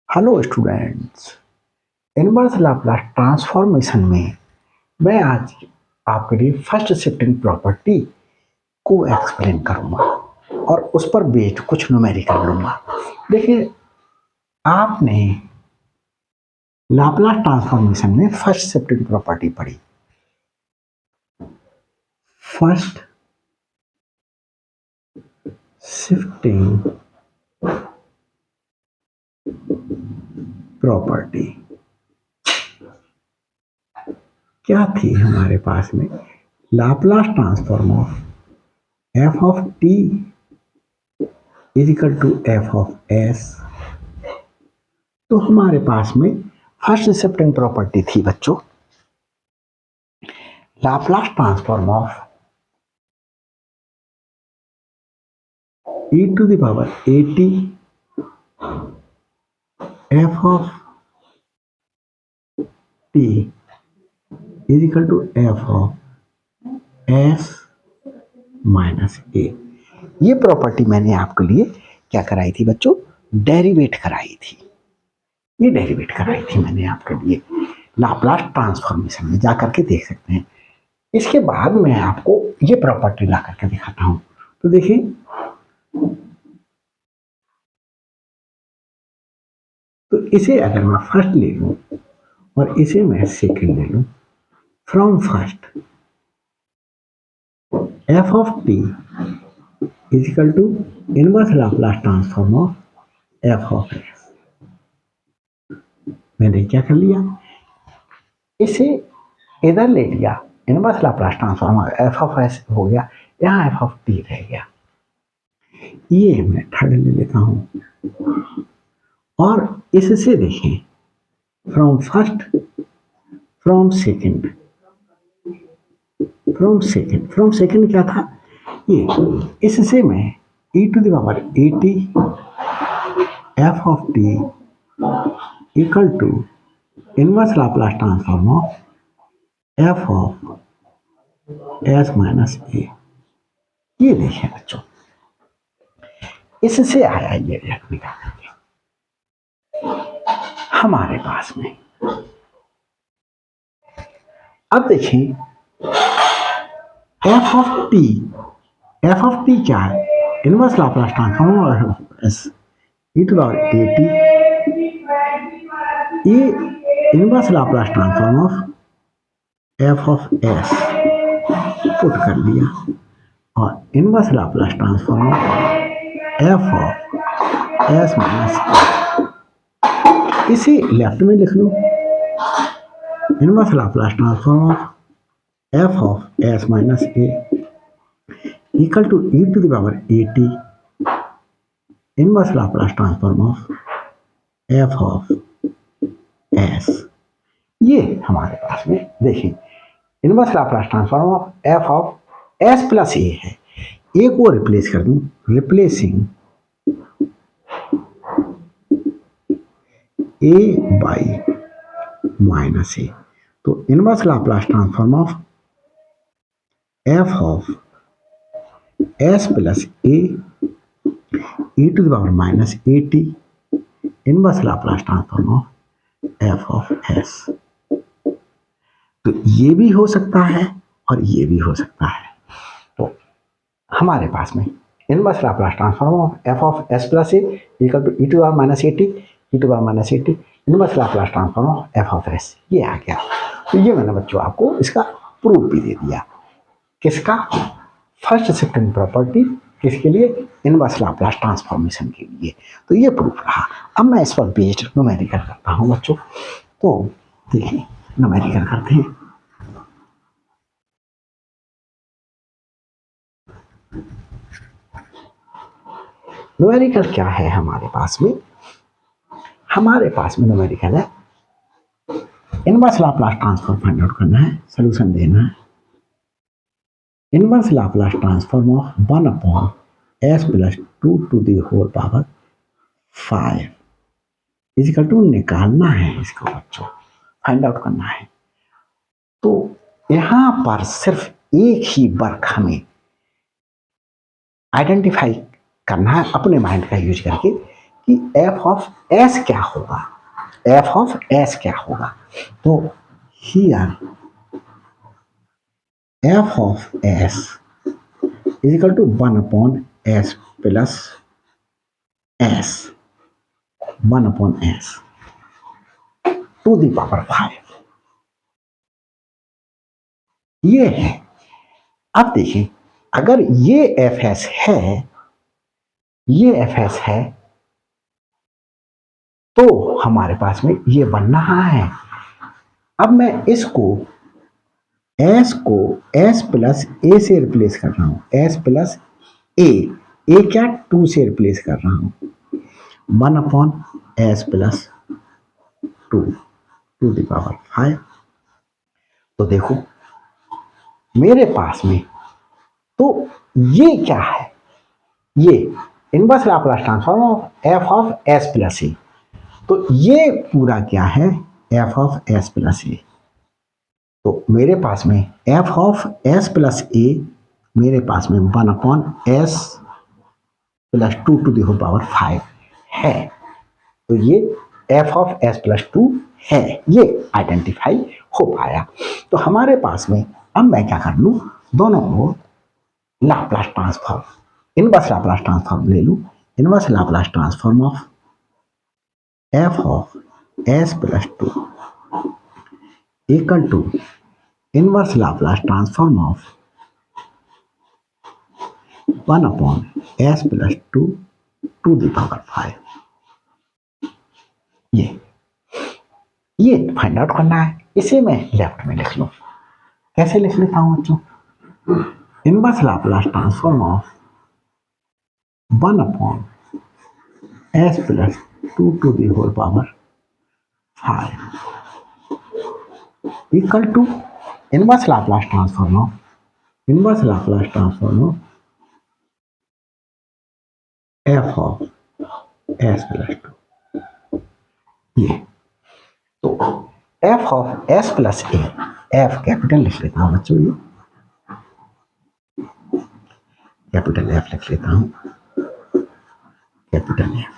Hello students, inverse Laplace transformation में मैं आज आपके लिए फर्स्ट शिफ्टिंग प्रॉपर्टी को एक्सप्लेन करूंगा और उस पर बेस्ड कुछ न्यूमेरिकल लूंगा। देखिए, आपने लाप्लास ट्रांसफॉर्मेशन में फर्स्ट शिफ्टिंग प्रॉपर्टी पढ़ी। फर्स्ट शिफ्टिंग प्रॉपर्टी क्या थी हमारे पास में? Laplace transform of F of T is equal to F of S. तो हमारे पास में फर्स्ट शिफ्टिंग प्रॉपर्टी थी बच्चों, Laplace transform of e to the power at f of t is equal to f of s minus a। ये property मैंने आपके लिए क्या कराई थी बच्चों? डेरिवेट कराई थी। ये डेरिवेट कराई थी मैंने आपके लिए लाप्लास ट्रांसफॉर्मेशन में, जाकर के देख सकते हैं। इसके बाद मैं आपको ये प्रॉपर्टी ला करके दिखाता हूं। तो देखिए, तो इसे अगर मैं फर्स्ट ले लूं और इसे मैं सेकंड ले लूं, from first F of T is equal to inverse Laplace transform of F of S. मैंने क्या कर लिया, इसे इधर ले लिया, inverse Laplace transform F of S हो गया, यहाँ एफ ऑफ टी रह गया। ये मैं थर्ड ले लेता हूं और इससे देखें, from first from second from second क्या था ये? इससे मैं e to the power at F of T equal to inverse Laplace transform of F of S minus A. ये देखें बच्चों, इससे आया ये रिजल्ट निकाल के हमारे पास में। अब देखिए, एफ ऑफ टी क्या है? Inverse Laplace transform of S E to power A T, ये inverse Laplace transform of F of S put कर लिया और inverse Laplace transform of F of S minus, इसे लेफ्ट में लिख लो, inverse Laplace transform of F of S minus A equal to E to the power A T inverse Laplace transform of F of S. ये हमारे पास में देखिए, inverse Laplace transform of F of S plus A है। A को replace कर दूं, replacing A by minus A, तो inverse Laplace transform of F of S plus A E to the power minus A T inverse Laplace transform of F of S. तो ये भी हो सकता है और ये भी हो सकता है। तो हमारे पास में inverse Laplace transform of F of S plus A equal to E to power minus A T, E to power minus A T inverse Laplace transform of F of S, ये आ गया। तो ये मैंने बच्चों आपको इसका प्रूफ भी दे दिया। किसका? फर्स्ट शिफ्टिंग प्रॉपर्टी किसके लिए? इनवर्स लाप्लास ट्रांसफॉर्मेशन के लिए। तो ये प्रूफ रहा। अब मैं इस पर बेस्ड न्यूमेरिकल करता हूं बच्चों। तो देखिए, न्यूमेरिकल करते हैं। न्यूमेरिकल क्या है हमारे पास में? हमारे पास में न्यूमेरिकल है, inverse Laplace transform find out करना है, सॉल्यूशन देना है। Inverse Laplace transform of 1 upon S plus 2 to the whole power 5 is equal to निकालना है इसको बच्चों, फाइंड आउट करना है। तो यहां पर सिर्फ एक ही वर्क हमें आइडेंटिफाई करना है अपने माइंड का यूज करके कि एफ ऑफ एस क्या होगा, एफ ऑफ एस क्या होगा। तो here F of S is equal to 1/s plus S, 1/s to the power 5, ये है। अब देखिए, अगर ये एफ एस है, ये एफ एस है, तो हमारे पास में ये बन रहा है। अब मैं इसको एस को एस प्लस ए से रिप्लेस कर रहा हूं, एस प्लस ए क्या 2 से रिप्लेस कर रहा हूं, 1/s plus 2 to the power 5। तो देखो मेरे पास में, तो ये क्या है, ये inverse Laplace transform of F of S plus A. तो ये पूरा क्या है, F of S plus A. तो मेरे पास में F of S plus A, मेरे पास में 1/s plus 2 to the power 5 है। तो ये एफ ऑफ एस प्लस 2 है, ये आइडेंटिफाई हो पाया। तो हमारे पास में अब मैं क्या कर लूँ, दोनों को Laplace transform, inverse Laplace transform ले लूँ। Inverse Laplace transform of F of S plus 2 equal to inverse Laplace transform of 1/s plus 2 to the power 5। ये फाइंड आउट करना है। इसे मैं लेफ्ट में लिख लूं, कैसे लिख लेता हूं बच्चों, inverse Laplace transform of 1/s plus 2 to the whole power 5 equal to inverse Laplace transform of, inverse Laplace transform of F of S plus 2। ये तो F of S plus A, F capital लिख लेता हूं बच्चों, ये capital F लिख लेता हूं, कैपिटल एफ।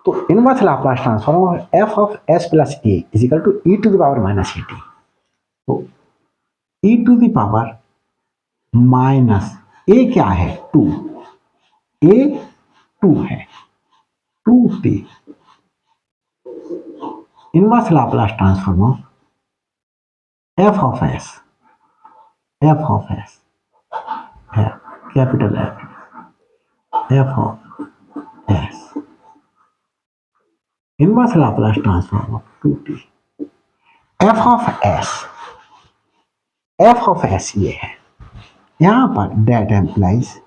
तो inverse Laplace transform of F of S plus A is equal to E to the power minus A T. तो E to the power minus A क्या है, 2, ए 2 है, 2t inverse Laplace transform of F of S, F of S है capital F, F of S inverse Laplace transform of 2t F of S, F of S ये है, यहां पर that implies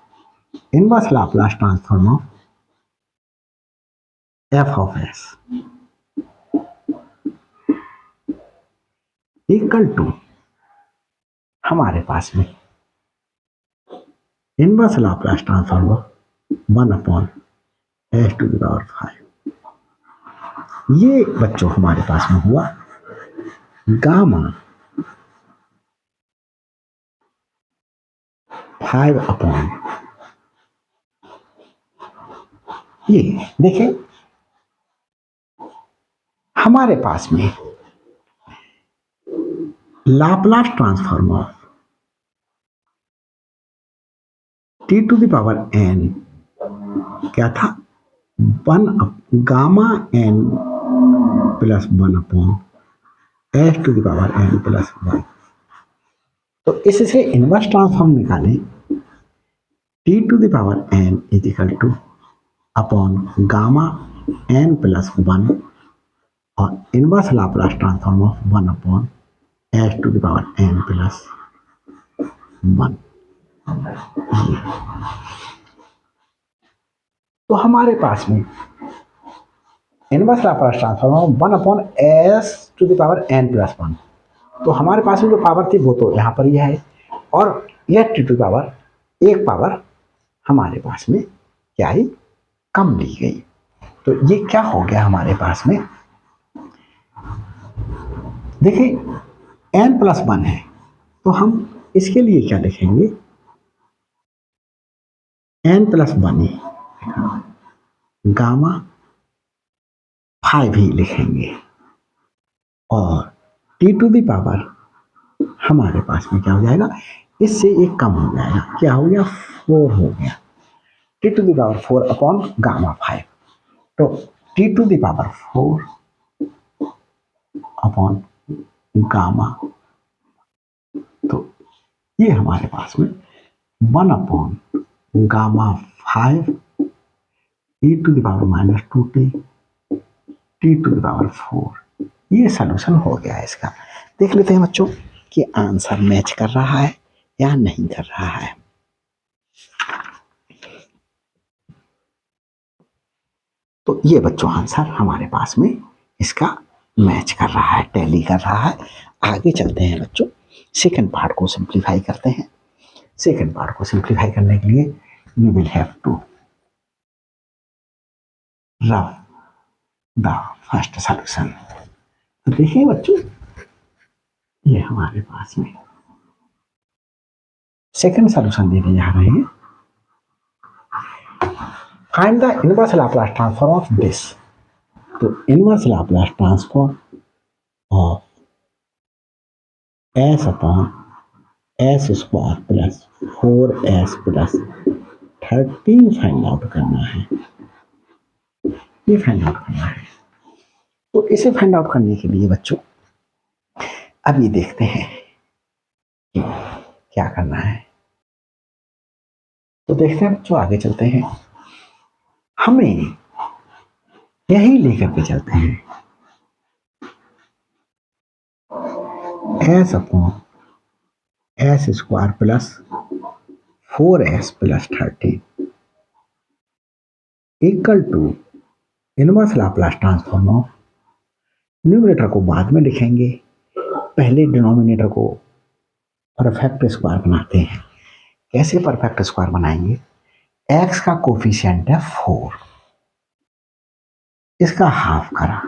inverse Laplace transform of F of S equal to हमारे पास में inverse Laplace transform of 1/s to the power 5। ये बच्चों हमारे पास में हुआ गामा 5/, ये देखिए हमारे पास में Laplace transform of T to the power n क्या था, 1 gamma n plus 1/s to the power n plus 1। तो इससे इनवर्स ट्रांसफॉर्म निकालें, T to the power n is equal to upon gamma n plus 1 और inverse Laplace transform of 1/s to the power n plus 1। तो हमारे पास में inverse Laplace transform of 1/s to the power n plus 1। तो हमारे पास में जो पावर थी वो तो यहाँ पर यह है, और यह टी टू द पावर एक पावर हमारे पास में क्या है, कम ली गई। तो ये क्या हो गया हमारे पास में, देखिए n प्लस 1 है, तो हम इसके लिए क्या लिखेंगे, n+1 ही गामा 5 ही लिखेंगे और t⁻, हमारे पास में क्या हो जाएगा, इससे एक कम हो जाएगा, क्या हो गया, 4 हो गया, t⁻4 अपॉन गामा 5। तो t⁻4 अपॉन गामा, तो ये हमारे पास में 1 अपॉन गामा 5 e⁻⁻2t t⁻4, ये सलूशन हो गया है इसका। देख लेते हैं बच्चों कि आंसर मैच कर रहा है या नहीं कर रहा है। तो ये बच्चों आंसर हमारे पास में इसका मैच कर रहा है, टैली कर रहा है। आगे चलते हैं बच्चों, सेकंड पार्ट को सिंप्लीफाई करते हैं। सेकंड पार्ट को सिंप्लीफाई करने के लिए you will have to rub the first solution. तो देखिए बच्चों, ये हमारे पास में सेकंड सॉल्यूशन देने जा रहे हैं। Find the inverse Laplace transform of this. तो inverse Laplace transform of s upon s² plus 4s plus 13 find out करना है। ये फाइंड आउट करना है। तो इसे फाइंड आउट करने के लिए बच्चों अब ये देखते हैं कि क्या करना है। तो देखते हैं बच्चों, आगे चलते हैं। हमें यही लेकर के चलते हैं, s upon s² plus 4s plus 13 equal to inverse Laplace transform of, numerator को बाद में लिखेंगे, पहले डिनोमिनेटर को परफेक्ट स्क्वायर बनाते हैं। कैसे परफेक्ट स्क्वायर बनाएंगे, x का कोफिशिएंट है 4, इसका हाफ करा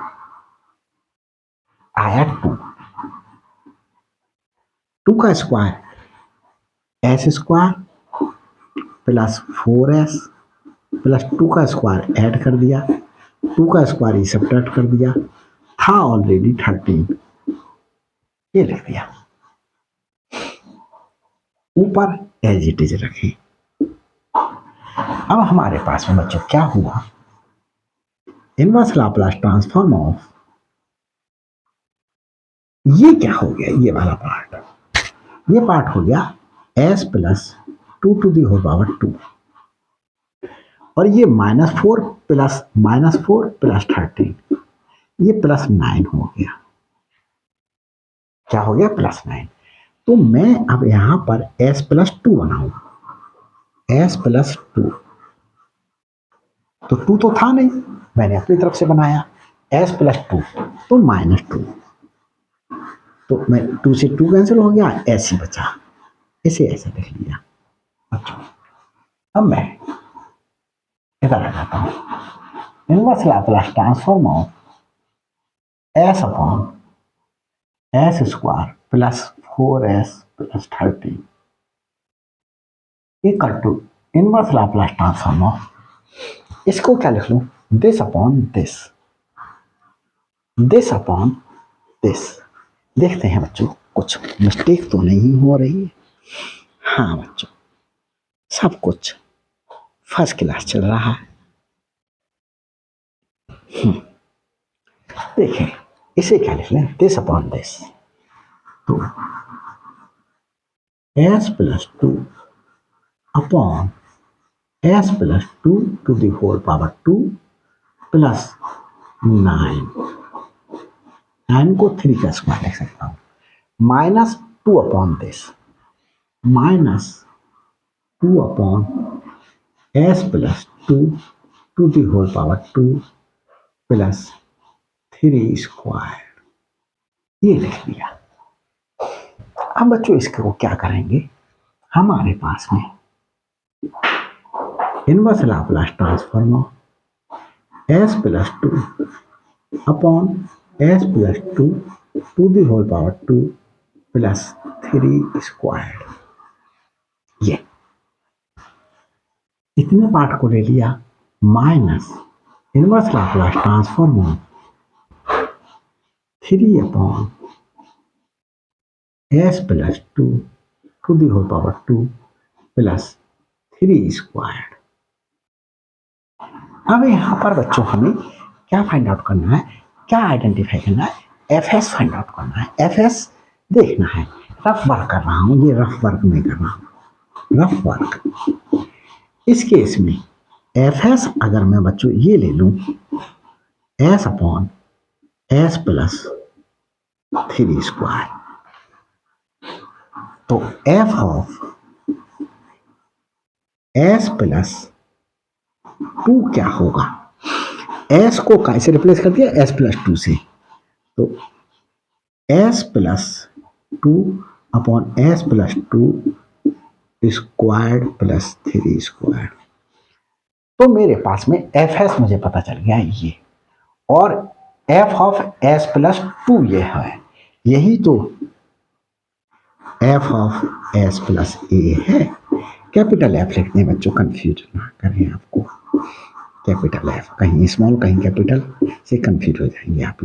आया 2 का square s² plus 4s plus 2 का स्क्वायर ऐड कर दिया, 2 का स्क्वायर ही सब्ट्रैक्ट कर दिया, था ऑलरेडी 13, ये लिख दिया। ऊपर एज इट इज रखें। अब हमारे पास में बच्चों क्या हुआ, इनवर्स लाप्लास ट्रांसफॉर्म ऑफ, ये क्या हो गया, ये वाला पार्ट, ये पार्ट हो गया s प्लस 2⁻2 और ये -4 प्लस 13, ये +9 हो गया। क्या हो गया, +9। तो मैं अब यहां पर s+2 बनाऊंगा, s+2, तो 2 तो था नहीं, मैंने अपनी तरफ से बनाया, s+2 तो -2, तो मैं 2 से 2 कैंसिल हो गया, s ही बचा, इसे ऐसे लिख लिया। अच्छा, अब मैं इधर आ जाता हूं, inverse Laplace transform of s upon s² plus 4s plus 13 equal to inverse Laplace transform of, इसको क्या लिख लूं, this upon this, this upon this. देखते हैं बच्चों कुछ मिस्टेक तो नहीं हो रही है। हाँ बच्चों, सब कुछ फर्स्ट क्लास चल रहा है। देखें, इसे क्या लिख लें, दिस अपॉन दिस, तो s+2 upon s+2 to the whole power 2 plus 9, 9 को 3 का स्क्वायर लिख सकता हूं, -2 upon this, -2 upon s+2 to the whole power 2 plus 3 square, ये लिख दिया। अब बच्चों इसको क्या करेंगे, हमारे पास में inverse Laplace transform of s+2 upon s+2 to the whole power 2 plus 3 square, इतने पार्ट को ले लिया minus inverse Laplace transform of 3/s+2 to the whole power 2 plus 3 square. अब यहाँ पर बच्चों हमें क्या फाइंड आउट करना है, क्या आइडेंटिफाई करना है, एफ एस फाइंड आउट करना है। एफ एस देखना है, रफ वर्क कर रहा हूँ, ये रफ वर्क में कर रहा हूँ, रफ वर्क। इस केस में एफ एस अगर मैं बच्चों ये ले लूँ s/s+3 स्क्वायर, तो एफ ऑफ s+2 क्या होगा, s को कैसे रिप्लेस कर दिया s+2 से, तो s+2 upon s+2 square plus 3 square. तो मेरे पास में एफ एस मुझे पता चल गया ये, और एफ ऑफ s+2 ये है, यही तो एफ ऑफ s+a है। कैपिटल एफ लिखते हैं बच्चों, कंफ्यूज ना करें आपको, कैपिटल एफ कहीं स्मॉल कहीं कैपिटल से कंफ्यूज हो जाएंगे आप।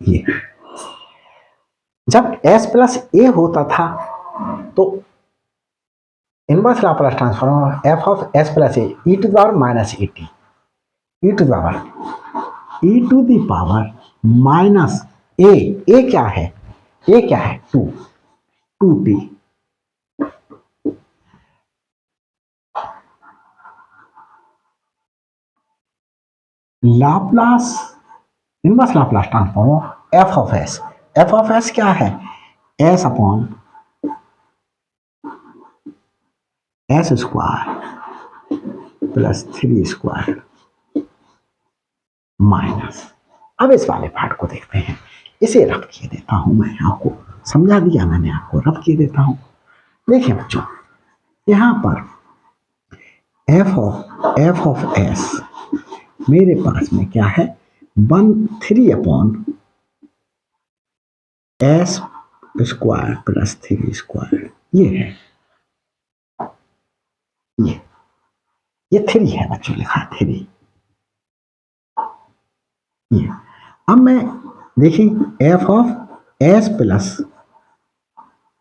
ये जब s+a होता था तो inverse Laplace transform F of s+a e to the power minus A T, e to the power minus A क्या है, ए क्या है 2t। Laplace inverse Laplace transform F of S क्या है, s upon s square plus 3 square minus. अब इस वाले part को देखते हैं, इसे रफ किए देता हूं, मैं आपको समझा दिया मैंने, आपको रफ किए देता हूं। देखिए बच्चों, यहां पर एफ ऑफ एस मेरे पास में क्या है 3/s स्क्वायर प्लस 3 स्क्वायर, ये है, ये 3 है बच्चों, लिखा 3 ये। अब मैं देखिए एफ ऑफ एस प्लस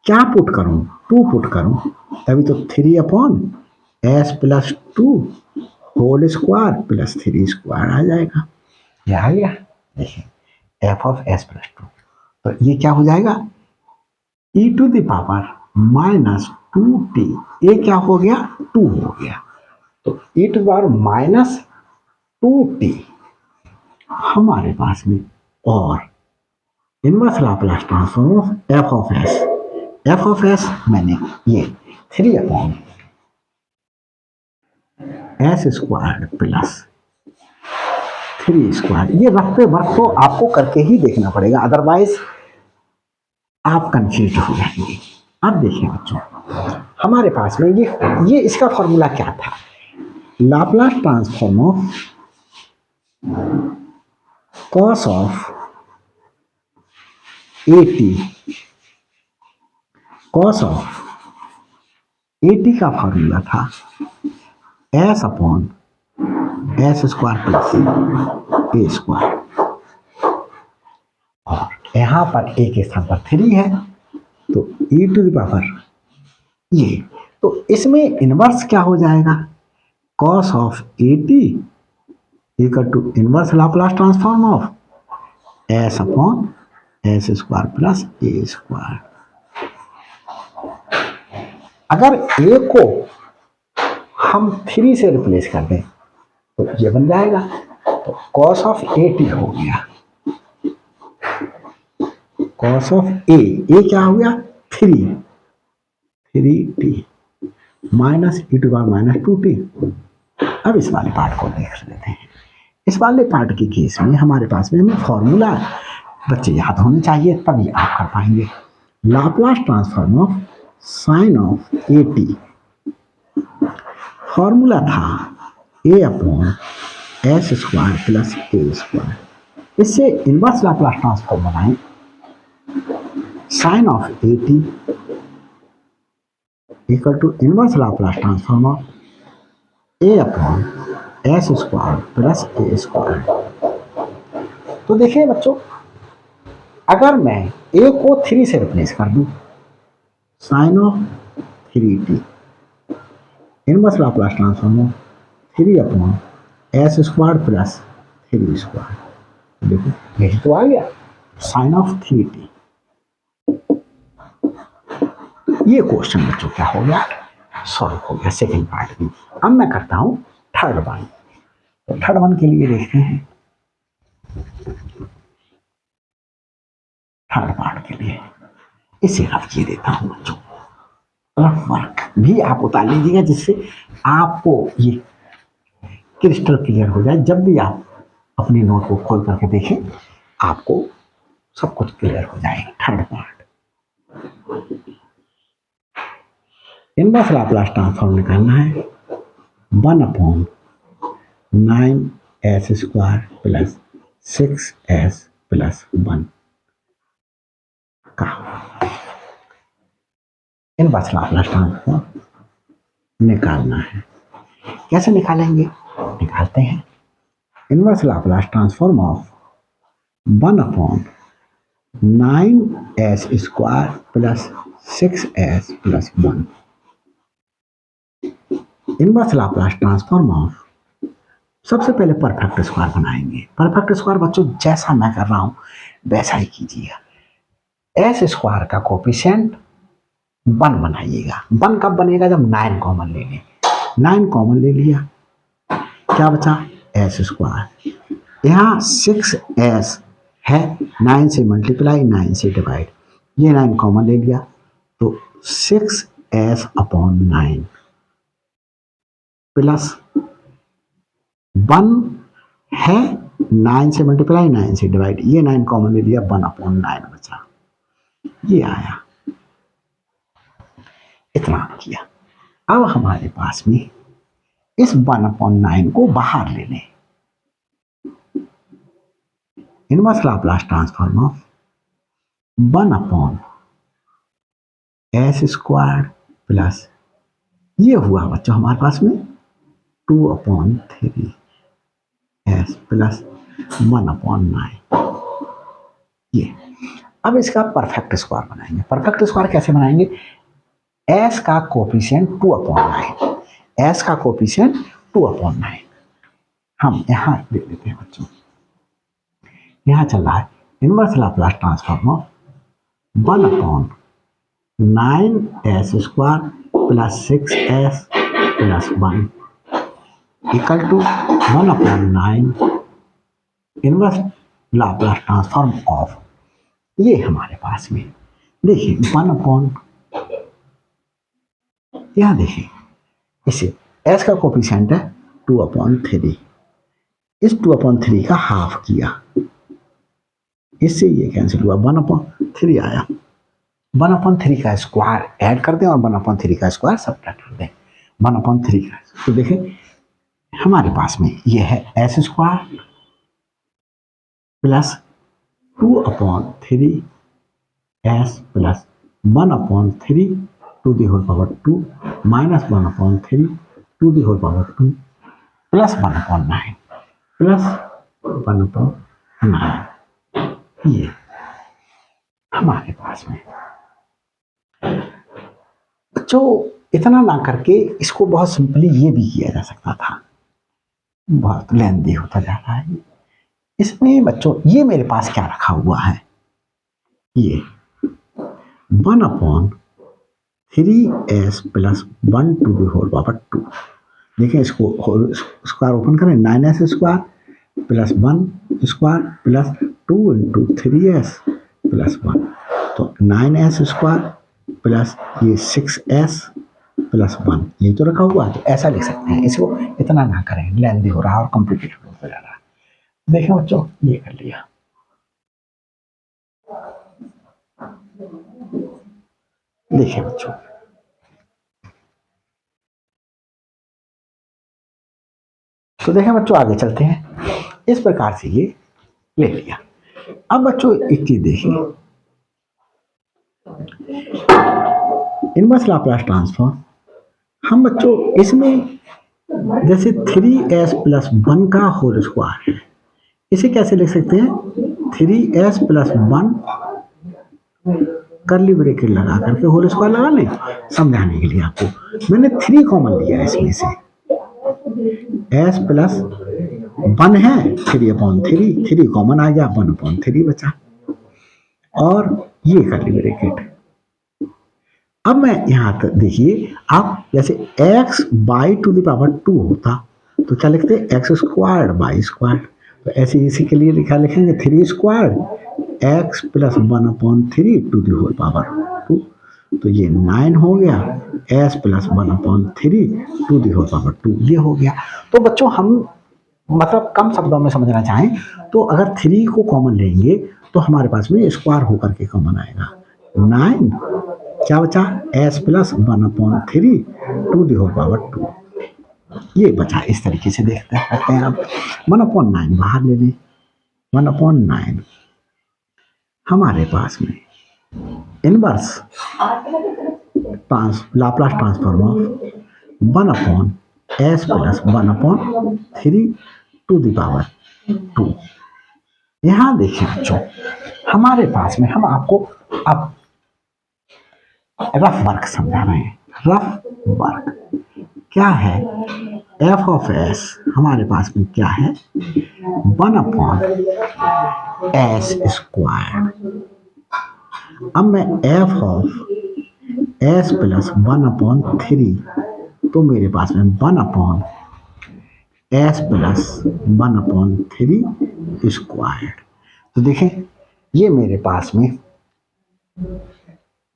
क्या पुट करूं, 2 पुट करूं, तभी तो 3/s+2 whole square plus 3 square आ जाएगा, ये आ गया। देखिए एफ ऑफ s+2, तो ये क्या हो जाएगा e to the power minus 2t, ये क्या हो गया 2 हो गया, तो e to the power minus 2t हमारे पास में, और inverse Laplace transform of F of S मैंने ये 3/s स्क्वायर प्लस 3 स्क्वायर, ये रफ पे वर्क तो आपको करके ही देखना पड़ेगा, अदरवाइज आप कंफ्यूज हो जाएंगे। अब देखिए बच्चों, हमारे पास में ये इसका फॉर्मूला क्या था, Laplace transform of cos of eighty का फॉर्मूला था s upon s square plus a square, और यहां पर a के स्थान पर 3 है, तो e टू द पावर ये, तो इसमें इनवर्स क्या हो जाएगा, cos of 80 equal to inverse Laplace transform of s upon s square plus a square. अगर a को हम 3 से रिप्लेस कर दें तो ये बन जाएगा, तो cos ऑफ 80 हो गया, cos ऑफ a क्या हो गया 3t minus e to power minus 2t। अब इस वाले पार्ट को देख लेते हैं। इस वाले पार्ट के केस में हमारे पास में हमें फॉर्मूला बच्चे याद होने चाहिए, तभी आप कर पाएंगे। Laplace transform of sine of 80, formula था a upon s square plus a square. इससे इनवर्स लाप्लास ट्रांसफॉर्म बनाएं, sine of 80 equal to inverse Laplace transform of A upon S square plus A square. तो देखिए बच्चों, अगर मैं ए को 3 से रिप्लेस कर दूं, sine of 3t inverse Laplace transform of 3 upon S square plus 3 square. देखो यही तो आ गया, साइन ऑफ 3t। ये क्वेश्चन बच्चों क्या हो गया, सॉल्व हो गया सेकंड पार्ट में। अब मैं करता हूं थर्ड वन। तो थर्ड वन के लिए देखते हैं, थर्ड पार्ट के लिए इसे रखिए देता हूं बच्चों, रफ वर्क भी आप उतार लीजिएगा जिससे आपको ये क्रिस्टल क्लियर हो जाए। जब भी आप अपनी नोटबुक खोल करके देखें, आपको सब कुछ क्लियर हो जाएगा। Third part, inverse Laplace transform निकालना है 1 upon 9s square plus 6s plus 1 का इनवर्स लाप्लास ट्रांसफॉर्म निकालना है। कैसे निकालेंगे, निकालते हैं। Inverse Laplace transform of 1 upon 9s square plus 6s plus 1। Inverse Laplace transform of, सबसे पहले परफेक्ट स्क्वायर बनाएंगे। परफेक्ट स्क्वायर बच्चों जैसा मैं कर रहा हूं वैसा ही कीजिएगा। एस स्क्वायर का कोफिशिएंट 1 बनाइएगा। 1 कब बनेगा, जब 9 कॉमन ले लें। 9 कॉमन ले लिया, क्या बचा, एस स्क्वायर। यहाँ 6s है, 9 से मल्टीप्लाई 9 से डिवाइड, ये 9 कॉमन ले लिया तो 6s अपॉन 9 प्लस 1 है, 9 से मल्टीप्लाई 9 से डिवाइड, ये 9 कॉमन ले लिया, 1 अपॉन 9 बचा, ये आया, इतना किया। अब हमारे पास में इस 1 अपॉन 9 को बाहर ले लें। Inverse Laplace transform of 1 upon S square plus, ये हुआ बच्चों हमारे पास में 2 अपॉन 3 एस प्लस 1 अपॉन 9। ये अब इसका परफेक्ट स्क्वायर बनाएंगे। परफेक्ट स्क्वायर कैसे बनाएंगे, एस का कोफिशिएंट 2 अपॉन 9, एस का कोफिशिएंट 2 अपॉन 9 हम यहां दे देते हैं बच्चों। यहां चल रहा है inverse Laplace transform of 1 upon 9s square plus 6s plus 1 equal to 1 upon 9 inverse Laplace transform of, ये हमारे पास में देखिए 1 अपॉन, यहां देखिए इसे s का कोफिशिएंट है 2 अपॉन 3, इस 2 अपॉन 3 का हाफ किया, इससे ये कैंसिल हुआ, 1 अपॉन 3 आया। 1 अपॉन 3 का स्क्वायर ऐड कर दें और 1 अपॉन 3 का स्क्वायर सब्ट्रैक्ट कर दें। 1 अपॉन 3 का, तो देखें हमारे पास में ये है S square plus 2 upon 3 S plus 1 upon 3 to the whole power 2 minus 1 upon 3 to the whole power 2 plus 1 upon 9 plus 1 upon 9। ये हमारे पास में बच्चों, इतना ना करके इसको बहुत सिंपली ये भी किया जा सकता था, बहुत लेंदी होता जा रहा है। इसमें बच्चों ये मेरे पास क्या रखा हुआ है, ये 1 upon 3s plus 1 to the whole power 2। देखिए इसको स्क्वायर ओपन करें, 9s square plus 1 square plus 2 into 3s plus 1, तो 9s स्क्वायर प्लस ये 6s प्लस 1, ये तो रखा हुआ है, तो ऐसा लिख सकते हैं। इसको इतना ना करें, लेंदी हो रहा है और कॉम्प्लिकेटेड होता जा रहा है। देखें बच्चों, ये कर लिया, देखिए बच्चों तो देखें बच्चों, आगे चलते हैं। इस प्रकार से ये ले लिया। अब बच्चों एक चीज देखिए, इनवर्स लाप्लास ट्रांसफॉर्म हम बच्चों इसमें जैसे 3s+1 का होल स्क्वायर है, इसे कैसे लिख सकते हैं? 3s+1 करली ब्रेकेट लगा करके होल स्क्वायर लगा लें। समझाने के लिए आपको मैंने 3 कॉमन लिया है इसमें से, s+1 है, 3/3, 3 कॉमन आ गया, 1/3 बचा, और ये करली ब्रेकेट। अब मैं यहां तक देखिए, आप जैसे x/2 होता तो क्या लिखते? x²/2। तो ऐसे इसी के लिए लिखेंगे 3² x+1/3 तो ये 9 हो गया, s+1/3 ये हो गया। तो बच्चों हम मतलब कम शब्दों में समझना चाहें तो अगर 3 को कॉमन लेंगे तो हमारे पास में स्क्वायर होकर के कॉमन आएगा 9, क्या बचा? s+1/3 ये बचा। इस तरीके से देखते हैं आप 1/9 बाहर ले लें, 1/9 हमारे पास में inverse Laplace transform of 1/s+1/3 यहां देखिए बच्चों, हमारे पास में हम आपको अब रफ वर्क समझा रहे हैं। रफ वर्क क्या है? f(s) हमारे पास में क्या है? 1/s²। अब मैं f(s+1/3) तो मेरे पास में 1/s+1/3²। तो देखें, ये मेरे पास में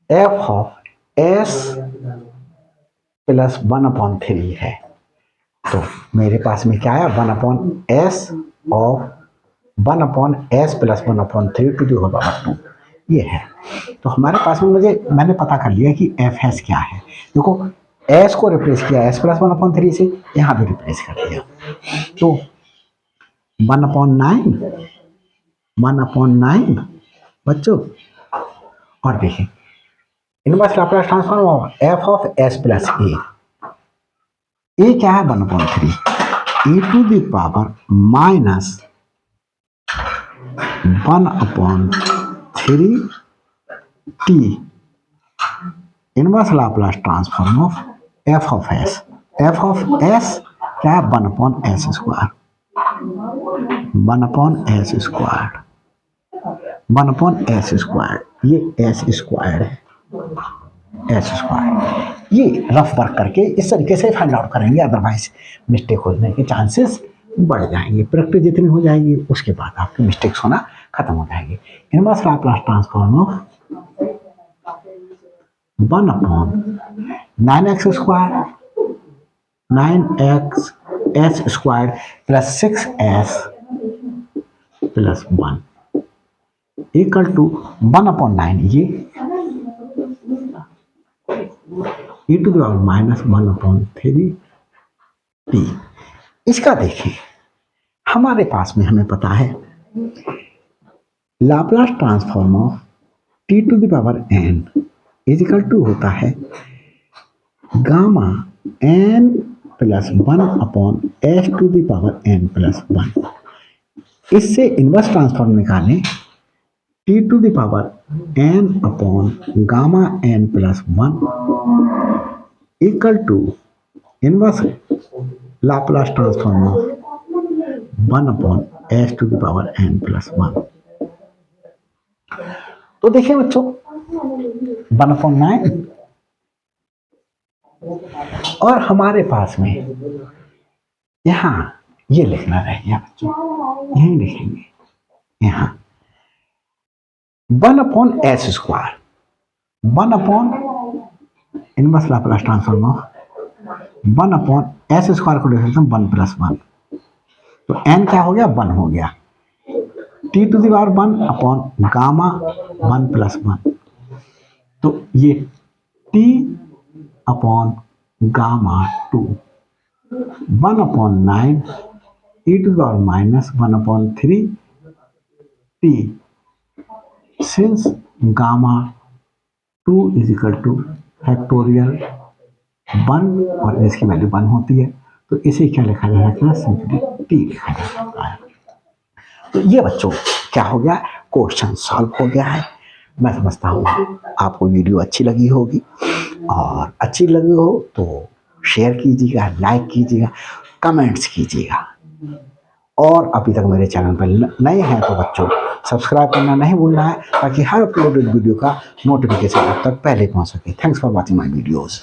f(s+1/3) है। तो मेरे पास में क्या है? 1/s+1/3 ये है। तो हमारे पास में मैंने पता कर लिया कि f(s) क्या है। देखो, s को रिप्लेस किया s+1/3 से, यहां भी रिप्लेस कर दिया, तो 1/9 बच्चों। और देखें, inverse Laplace transform of f(s+a) ए क्या है? 1/3 e⁻⁻⁻⁻⁻⁻⁻⁻⁻⁻⁻⁻⁻⁻⁻⁻⁻⁻⁻⁻⁻⁻⁻⁻⁻⁻⁻⁻⁻⁻⁻⁻⁻⁻⁻⁻⁻⁻⁻⁻⁻⁻⁻⁻⁻⁻⁻⁻⁻⁻⁻⁻⁻⁻⁻⁻⁻⁻⁻⁻⁻⁻⁻⁻⁻⁻⁻⁻⁻⁻⁻⁻⁻⁻इनवर्स Laplace transform of f(s) f(s) क्या है? 1/s², 1/s², ये s² है, s²। ये रफ वर्क करके इस तरीके से फाइंड आउट करेंगे, अदरवाइज मिस्टेक होने के चांसेस बढ़ जाएंगे। प्रैक्टिस जितनी हो जाएगी उसके बाद आपकी मिस्टेक्स होना खत्म हो जाएगी। Inverse Laplace transform of 1/9x², 9x(s²) + 6s+1 equal to 1/9 ये e⁻⁻⁻⁻⁻⁻⁻⁻⁻⁻⁻⁻⁻⁻⁻⁻⁻⁻⁻⁻⁻⁻⁻⁻⁻⁻⁻⁻⁻⁻⁻⁻ इसका देखिए, हमारे पास में हमें पता है Laplace transform of t⁻n is equal to होता है Γ(n+1/s⁻n+1). इससे इनवर्स ट्रांसफॉर्म निकालें t⁻n/Γn+1 equal to inverse Laplace transform of 1/s⁻n+1। तो देखिए बच्चों, 1/9 और हमारे पास में यहां ये लिखना रहेगा बच्चों, यही लिखेंगे यहां 1/s², 1 inverse Laplace transform of 1/s² को लिख सकते हैं 1+1, तो n क्या हो गया? 1 हो गया, t⁻1/Γ1+1, तो ये t/Γ2 1/9 e⁻⁻⁻⁻⁻⁻⁻⁻⁻⁻t since Γ2 is equal to factorial 1 और इसकी वैल्यू 1 होती है, तो इसे क्या लिखा जा सकता है, सिंपली टी लिखा जा सकता है। तो ये बच्चों क्या हो गया, क्वेश्चन सॉल्व हो गया है। मैं समझता हूँ आपको वीडियो अच्छी लगी होगी, और अच्छी लगी हो तो शेयर कीजिएगा, लाइक कीजिएगा, कमेंट्स कीजिएगा। और अभी तक मेरे चैनल पर नए हैं तो बच्चों सब्सक्राइब करना नहीं भूलना है, ताकि हर अपलोडेड वीडियो का नोटिफिकेशन आप तक पहले पहुंच सके। Thanks for watching my videos.